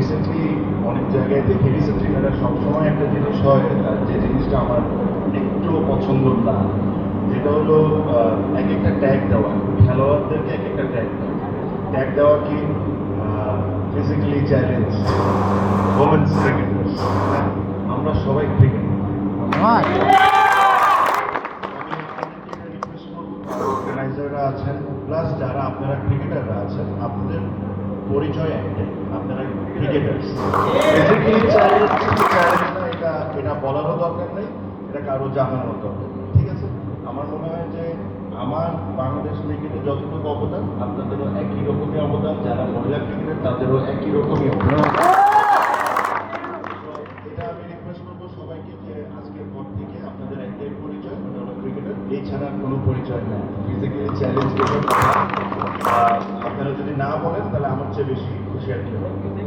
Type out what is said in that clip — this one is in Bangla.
রিসেন্টলি অনেক জায়গায় দেখি রিসেন্টলি এটা সবসময় একটা জিনিস হয়, যে জিনিসটা আমার একটু পছন্দ না, যেটা হলো এক একটা ট্যাগ দেওয়া, খেলোয়াড়দেরকে এক একটা ট্যাগ দেওয়া কি ফিজিক্যালি চ্যালেঞ্জ, ওমেন্স ক্রিকেটার্স, আমরা সবাই ক্রিকেট। অর্গানাইজাররা আছেন প্লাস যারা আপনারা ক্রিকেটাররা আছেন, আপনাদের পরিচয় একটাই, আপনারা ক্রিকেটার্স। ফিজিক্যালি চ্যালেঞ্জ না, এটা বলারও দরকার নেই, এটা কারো জানানোর দরকার নেই, ঠিক আছে? আমার মনে হয় যে আমার বাংলাদেশ ক্রিকেটে যতটুকু অবদান, আপনাদেরও একই রকমই অবদান, যারা মহিলা ক্রিকেটার তাদেরও একই রকমই অবদান।